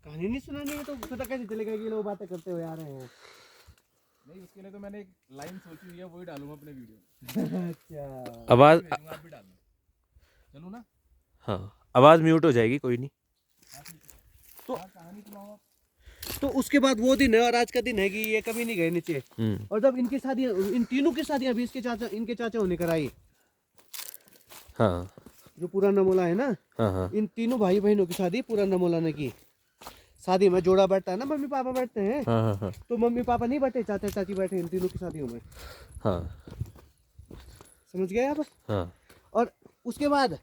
कहानी नहीं सुनानी है तो पता कैसे चलेगा कि लोग बातें करते हुए आ रहे हैं। नहीं, उसके लिए तो मैंने एक लाइन सोची हुई है, वही डालूंगा अपने वीडियो में। अच्छा आवाज भेजूंगा, आप भी डालना। चलूं ना? हाँ, आवाज म्यूट हो जाएगी, कोई नहीं। तो कहानी सुनाओ आप। तो उसके बाद वो दिन है और आज का दिन है कि ये कभी नहीं गए नीचे। और जब इनकी शादी, इन तीनों की शादी अभी इनके चाचा होने कराई, हाँ जो पुराना मोला है ना, हाँ हाँ इन तीनों भाई बहनों की शादी पुराना मोला ने की। शादी में जोड़ा बैठता है ना, मम्मी पापा बैठते हैं, हाँ हाँ हाँ तो मम्मी पापा नहीं बैठे, चाचा चाची बैठे इन तीनों की शादियों में। हाँ समझ गए आप? हाँ और उसके बाद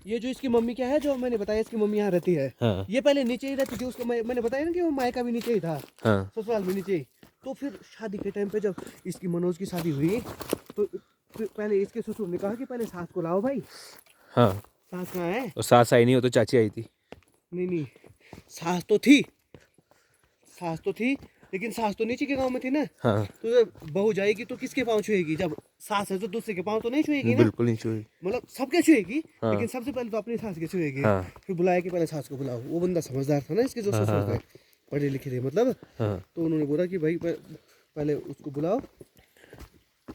ये जो इसकी मम्मी क्या है, जो मैंने बताया इसकी मम्मी यहाँ रहती है, हाँ ये पहले नीचे ही रहती थी। उसको मैंने बताया ना कि वो मायका भी नीचे ही था, हाँ ससुराल भी नीचे ही। तो फिर शादी के टाइम पे जब इसकी मनोज की शादी हुई, तो फिर पहले इसके ससुर ने कहा कि पहले सास को लाओ भाई। हाँ। सास कहाँ है? और सास आई नहीं, वो तो चाची आई थी। नहीं नहीं, सास तो थी, सास तो थी, लेकिन सास तो नीचे के गांव में थी ना। हाँ तो जब बहू जाएगी तो किसके पाँव छुएगी? जब सास है तो दूसरे के पाँव तो नहीं छुएगी ना, बिल्कुल नहीं छुई। मतलब सबके छुएगी, हाँ। लेकिन सबसे पहले तो अपनी सास के छुएगी। हाँ फिर बुलाया कि पहले सास को बुलाओ। वो बंदा समझदार था ना, इसके जो हाँ, ससुर हाँ, थे, पढ़े लिखे थे मतलब। हाँ तो उन्होंने बोला कि भाई पहले उसको बुलाओ,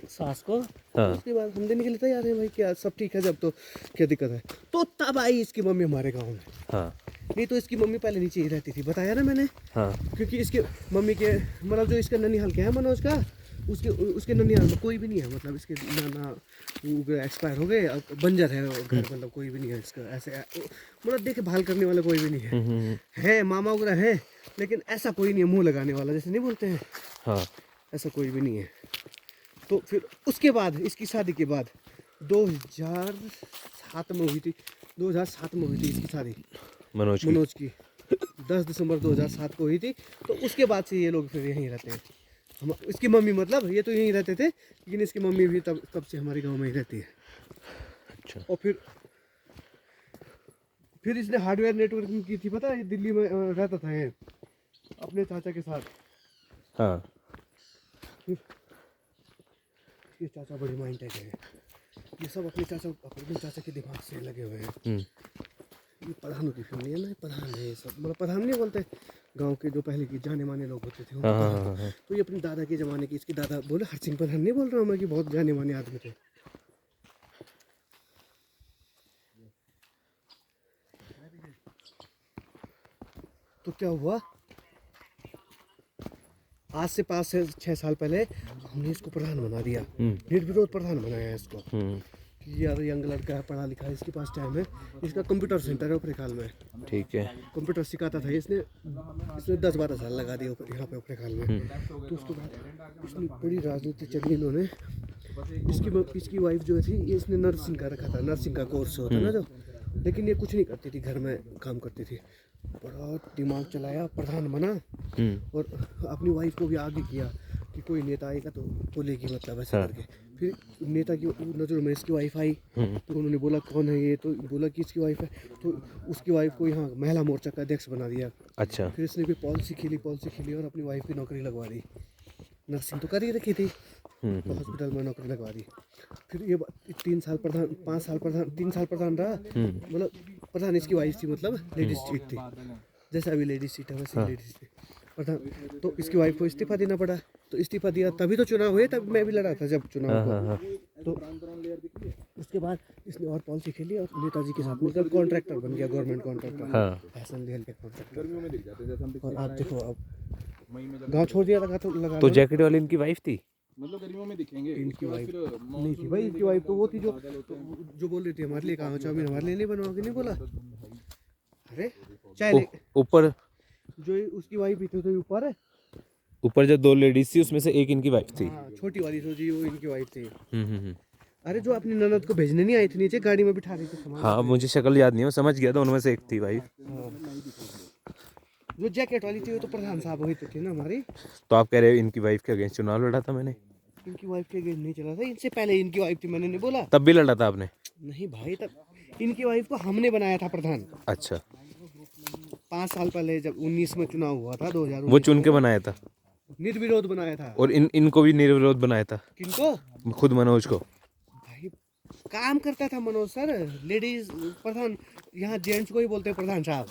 सास को, हाँ उसके बाद हम देने के लिए तैयार हैं भाई, क्या सब ठीक है जब, तो क्या दिक्कत है? तो तब आई इसकी मम्मी हमारे गाँव में। हाँ नहीं तो इसकी मम्मी पहले नीचे ही रहती थी, बताया ना मैंने। हाँ क्योंकि इसके मम्मी के मतलब जो इसका ननिहाल क्या है मनोज का, उसके ननिहाल में कोई भी नहीं है। मतलब इसके नाना वो एक्सपायर हो गए, अब बंजर है वो घर, मतलब कोई भी नहीं है इसका ऐसे, मतलब देखे भाल करने वाला कोई भी नहीं है। है मामा वगैरह है, लेकिन ऐसा कोई नहीं है मुंह लगाने वाला, जैसे नहीं बोलते हैं, हाँ ऐसा कोई भी नहीं है। तो फिर उसके बाद इसकी शादी के बाद 2007 में हुई थी, 2007 में हुई थी इसकी शादी मनोज की। 10 दिसंबर 2007 को हुई थी। तो उसके बाद से ये लोग फिर यहीं रहते हैं। हम इसकी मम्मी, मतलब ये तो यहीं रहते थे, लेकिन इसकी मम्मी भी तब से हमारे गांव में ही रहती है। अच्छा। और फिर इसने हार्डवेयर नेटवर्किंग की थी, पता है? दिल्ली में रहता था ये अपने चाचा के साथ। हाँ ये चाचा बड़ी माइंड है, ये सब अपने चाचा के दिमाग से लगे हुए हैं। ये प्रधानों की फैमिली है ना, प्रधान है ये सब, मतलब प्रधान नहीं बोलते, गांव के जो पहले की जाने माने लोग होते थे उनको हाँ प्रधान। हाँ हाँ तो ये अपने दादा के ज़माने की, इसके दादा बोले हरसिंह प्रधान नहीं बोल रहा हूँ मैं, कि बहुत जाने माने आदमी थे। तो क्या हुआ, आज से 5 से 6 साल पहले हमने इसको प्रधान बना दिया, निर्विरोध प्रधान बनाया इसको। कि यार यंग लड़का है, पढ़ा लिखा है, इसके पास टाइम है, इसका कंप्यूटर सेंटर है उपरेखाल में। ठीक है। कंप्यूटर सिखाता था इसने 10-12 साल लगा दिया यहाँ पे उपरेखाल में। तो उसके बाद इसने बड़ी राजनीति चली इन्होंने। इसकी वाइफ जो थी, ये इसने नर्सिंग का रखा था, नर्सिंग का कोर्स होता है ना जो, लेकिन ये कुछ नहीं करती थी, घर में काम करती थी। बड़ा दिमाग चलाया, प्रधान बना, और अपनी वाइफ को भी आगे किया कि कोई नेता आएगा तो बोलेगी, मतलब ऐसा करके। फिर नेता की नज़र में इसकी वाइफ आई, तो उन्होंने बोला कौन है ये, तो बोला कि इसकी वाइफ है। तो उसकी वाइफ को यहाँ महिला मोर्चा का अध्यक्ष बना दिया। अच्छा। फिर इसने भी पॉलिसी खेली और अपनी वाइफ की नौकरी लगवा दी। नर्सिंग तो कर ही रखी थी, तो हॉस्पिटल में नौकरी लगवा दी। फिर ये 3 साल प्रधान, 5 साल प्रधान, 3 साल प्रधान रहा। मतलब प्रधान इसकी वाइफ थी, मतलब लेडीज सीट थी, जैसे अभी लेडीज सीट है वैसे लेडीज थी प्रधान। तो इसकी वाइफ को इस्तीफा देना पड़ा, तो इस्तीफा दिया तभी तो चुनाव हुए, तब मैं भी लड़ा था जब चुनाव हुआ। तो उसके बाद इसने और पॉलिसी खेली और नेताजी के साथ मिलकर कॉन्ट्रैक्टर बन गया, गवर्नमेंट कॉन्ट्रैक्टर, फैशन लेहल के कॉन्ट्रैक्टर। और आप देखो, अब गाँव छोड़ दिया, लगा तो लगा। तो जैकेट वाली इनकी वाइफ थी? मतलब गर्मियों में दिखेंगे। इनकी वाइफ नहीं थी भाई, इनकी वाइफ तो वो थी जो बोल रही थी हमारे लिए कहाँ चाउमीन हमारे लिए नहीं बनवाओगे, नहीं बोला? अरे चाय ऊपर जो उसकी वाइफ भी थी, तो ऊपर है, ऊपर जो 2 लेडीज थी उसमें से एक इनकी वाइफ थी। हाँ, छोटी वाली सोची वो इनकी वाइफ थी। अरे जो अपनी ननद को भेजने नहीं आई थी नीचे, गाड़ी में बिठा रही थी सामान। हाँ, मुझे शक्ल याद नहीं है, समझ गया था, उनमें से एक थी वाइफ। जो जैकेट वाली थी वो तो प्रधान साहब हुई तो थी ना हमारी। तो आप कह रहे हो इनकी वाइफ के अगेंस्ट चुनाव लड़ा था मैंने? इनकी वाइफ के अगेंस्ट नहीं चला था, इनसे पहले इनकी वाइफ थी, मैंने नहीं बोला? तब भी लड़ा था आपने? नहीं भाई, तब इनकी वाइफ को हमने बनाया था प्रधान। अच्छा। 5 साल पहले जब 19 में चुनाव हुआ था, 2019 वो चुन के बनाया था? निर्विरोध बनाया था। और इनको भी निर्विरोध बनाया था? किनको? खुद मनोज को? भाई काम करता था मनोज सर, लेडीज प्रधान, यहाँ जेंट्स को ही बोलते हैं प्रधान साहब,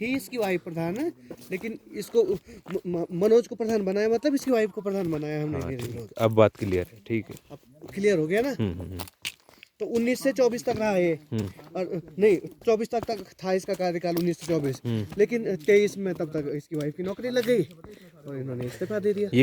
थी इसकी वाइफ प्रधान है, लेकिन इसको मनोज को प्रधान बनाया, मतलब इसकी वाइफ को प्रधान बनाया हमने निर्विरोध। अब बात क्लियर है, ठीक है। अब क्लियर हो गया ना। तो 19 से 24 तक रहा ये, और नहीं 24 तक था इसका कार्यकाल, 19 से 24, लेकिन 23 में तब तक इसकी वाइफ की नौकरी लग गई और इन्होंने इस्तीफा दे दिया। ये